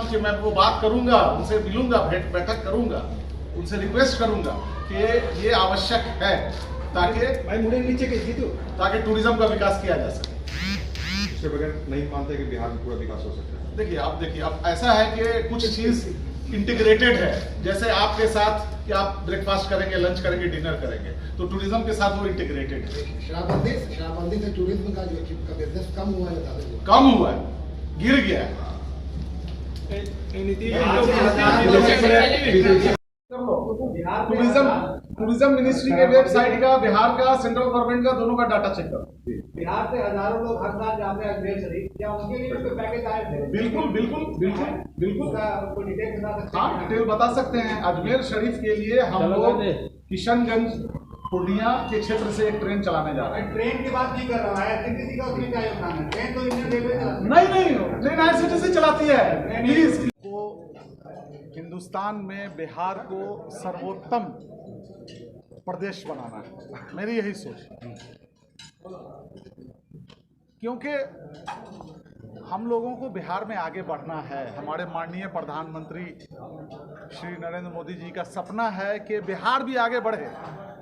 हूँ कि मैं वो बात करूंगा, उनसे मिलूंगा, बैठक करूंगा, उनसे रिक्वेस्ट करूंगा कि ये आवश्यक है ताकि टूरिज्म का विकास किया जा सके। उसके बगैर नहीं मानते कि बिहार में पूरा विकास हो सकता है। देखिए अब ऐसा है कि कुछ चीज इंटीग्रेटेड है, जैसे आपके साथ कि आप ब्रेकफास्ट करेंगे, लंच करेंगे, डिनर करेंगे, तो टूरिज्म के साथ वो इंटीग्रेटेड है। शराबबंदी से टूरिज्म का जो बिजनेस कम हुआ है, कम हुआ है, गिर गया है। टूरिज्म मिनिस्ट्री के वेबसाइट का, बिहार का, सेंट्रल गवर्नमेंट का, दोनों का डाटा चेक करो। बिहार से हजारों लोग हर साल जाते हैं अजमेर शरीफ, क्या उनके लिए कोई पैकेज आए थे? बिल्कुल हाँ, डिटेल बता सकते हैं। अजमेर शरीफ के लिए हम लोग किशनगंज पूर्णिया के क्षेत्र से एक ट्रेन चलाने जा रहे हैं। ट्रेन की बात नहीं कर रहा है, IRCTC का उसमें क्या योगदान है? ट्रेन तो इंडियन रेलवे चलाती है। नहीं, ट्रेन IRCTC चलाती है। प्लीज, हिंदुस्तान में बिहार को सर्वोत्तम प्रदेश बनाना है, मेरी यही सोच है। क्योंकि हम लोगों को बिहार में आगे बढ़ना है। हमारे माननीय प्रधानमंत्री श्री नरेंद्र मोदी जी का सपना है कि बिहार भी आगे बढ़े।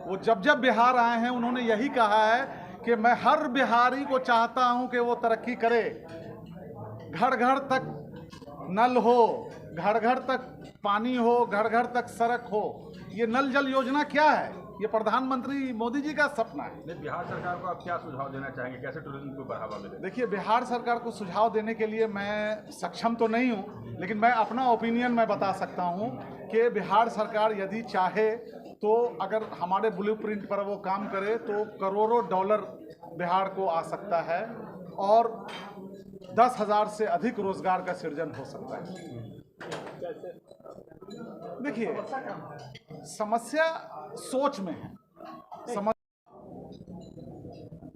वो जब बिहार आए हैं, उन्होंने यही कहा है कि मैं हर बिहारी को चाहता हूं कि वो तरक्की करे, घर घर तक नल हो, घर घर तक पानी हो, घर घर तक सड़क हो। ये नल जल योजना क्या है? ये प्रधानमंत्री मोदी जी का सपना है। बिहार सरकार को आप क्या सुझाव देना चाहेंगे, कैसे टूरिज्म को बढ़ावा मिले? देखिए, बिहार सरकार को सुझाव देने के लिए मैं सक्षम तो नहीं हूँ, लेकिन मैं अपना ओपिनियन मैं बता सकता हूँ कि बिहार सरकार यदि चाहे तो अगर हमारे ब्लूप्रिंट पर वो काम करे तो करोड़ों डॉलर बिहार को आ सकता है और 10,000 से अधिक रोजगार का सृजन हो सकता है। देखिए, समस्या सोच में है।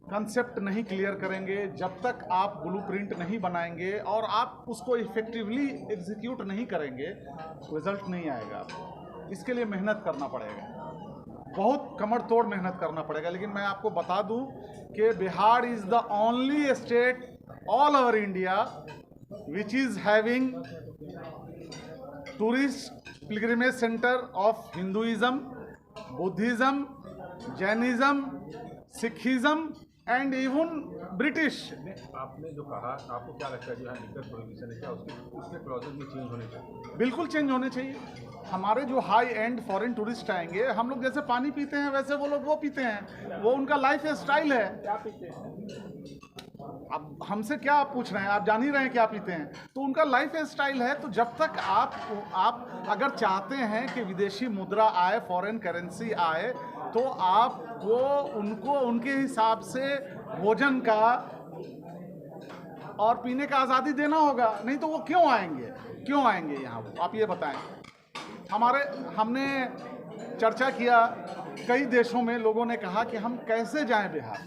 कंसेप्ट नहीं क्लियर करेंगे, जब तक आप ब्लूप्रिंट नहीं बनाएंगे और आप उसको इफेक्टिवली एग्जीक्यूट नहीं करेंगे, रिजल्ट नहीं आएगा। इसके लिए मेहनत करना पड़ेगा, बहुत कमर तोड़ मेहनत करना पड़ेगा। लेकिन मैं आपको बता दूं कि Bihar is the only state all over India which is having tourist pilgrimage centre of Hinduism, Buddhism, Jainism, Sikhism and even British. आपने जो कहा, आपको क्या लगता है जो यहाँ लिकर प्रोहिबिशन है, क्या उसके क्लॉजेज में चेंज होने चाहिए? बिल्कुल चेंज होने चाहिए। हमारे जो हाई एंड फॉरेन टूरिस्ट आएंगे, हम लोग जैसे पानी पीते हैं वैसे वो लोग वो पीते हैं, वो उनका लाइफ स्टाइल है। क्या पीते हैं? अब हमसे क्या आप पूछ रहे हैं? आप जान ही रहे हैं क्या पीते हैं, तो उनका लाइफ स्टाइल है। तो जब तक आप अगर चाहते हैं कि विदेशी मुद्रा आए, फॉरेन करेंसी आए, तो आपको उनको उनके हिसाब से भोजन का और पीने का आज़ादी देना होगा। नहीं तो वो क्यों आएंगे यहाँ? वो आप ये बताएं। हमने चर्चा किया, कई देशों में लोगों ने कहा कि हम कैसे जाएं बिहार,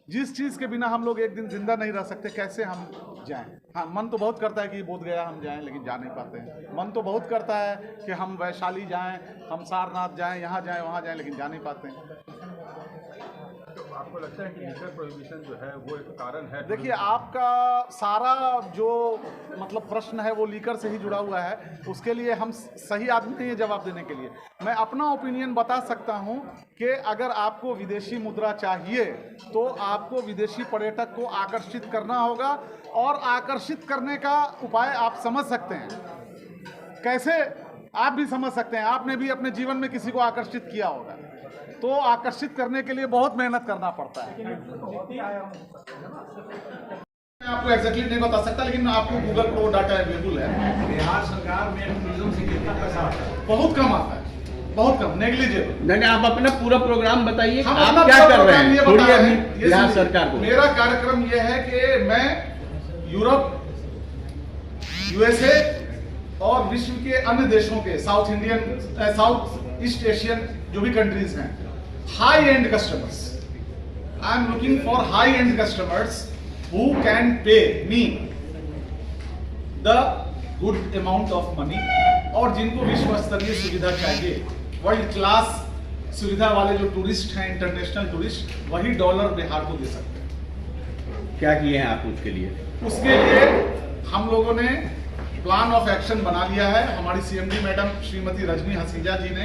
जिस चीज़ के बिना हम लोग एक दिन जिंदा नहीं रह सकते, कैसे हम जाएं? हाँ, मन तो बहुत करता है कि बोध गया हम जाएं, लेकिन जा नहीं पाते हैं। मन तो बहुत करता है कि हम वैशाली जाएं, हम सारनाथ जाएं, यहाँ जाएं, वहाँ जाएं, लेकिन जा नहीं पाते हैं। तो आपको लगता है कि लिकर प्रोहिबिशन जो है वो एक कारण है? देखिए, आपका सारा जो मतलब प्रश्न है वो लीकर से ही जुड़ा हुआ है। उसके लिए हम सही आदमी नहीं है जवाब देने के लिए। मैं अपना ओपिनियन बता सकता हूं कि अगर आपको विदेशी मुद्रा चाहिए तो आपको विदेशी पर्यटक को आकर्षित करना होगा, और आकर्षित करने का उपाय आप समझ सकते हैं। कैसे? आप भी समझ सकते हैं, आपने भी अपने जीवन में किसी को आकर्षित किया होगा। तो आकर्षित करने के लिए बहुत मेहनत करना पड़ता है। मैं आपको एग्जैक्टली नहीं बता सकता, लेकिन आपको गूगल पर वो डाटा अवेलेबल है। बिहार सरकार में टूरिज्म से कितना पैसा आता है? बहुत कम आता है, बहुत कम, नेग्लिजिबल। नहीं, आप अपना पूरा प्रोग्राम बताइए, हम आप क्या कर रहे हैं? थोड़ी अभी बिहार सरकार को। मेरा कार्यक्रम यह है कि मैं यूरोप, USA और विश्व के अन्य देशों के साउथ ईस्ट एशियन जो भी कंट्रीज हैं, high and customers, I am looking for high and customers who can pay me the good amount of money, और जिनको विश्व स्तरीय सुविधा चाहिए, वर्ल्ड क्लास सुविधा वाले जो टूरिस्ट हैं, इंटरनेशनल टूरिस्ट, वही डॉलर बिहार को दे सकते हैं। क्या किए हैं आप उसके लिए? उसके लिए हम लोगों ने प्लान ऑफ एक्शन बना लिया है। हमारी सीएमडी मैडम श्रीमती रजनी हसीजा जी ने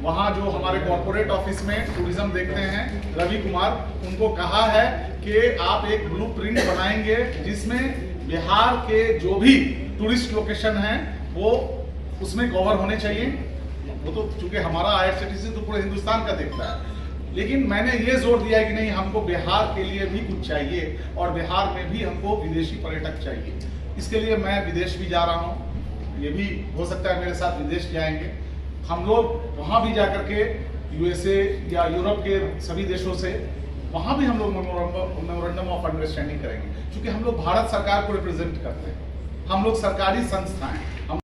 वहाँ जो हमारे कॉर्पोरेट ऑफिस में टूरिज्म देखते हैं रवि कुमार, उनको कहा है कि आप एक ब्लूप्रिंट बनाएंगे जिसमें बिहार के जो भी टूरिस्ट लोकेशन हैं वो उसमें कवर होने चाहिए। वो तो चूंकि हमारा आईआरसीटीसी तो पूरे हिंदुस्तान का देखता है, लेकिन मैंने ये जोर दिया है कि नहीं, हमको बिहार के लिए भी कुछ चाहिए और बिहार में भी हमको विदेशी पर्यटक चाहिए। इसके लिए मैं विदेश भी जा रहा हूँ, ये भी हो सकता है मेरे साथ विदेश जाएंगे हम लोग। वहाँ भी जाकर के यूएसए या यूरोप के सभी देशों से वहाँ भी हम लोग मेमोरेंडम ऑफ अंडरस्टैंडिंग करेंगे, क्योंकि हम लोग भारत सरकार को रिप्रेजेंट करते हैं, हम लोग सरकारी संस्था हैं। हम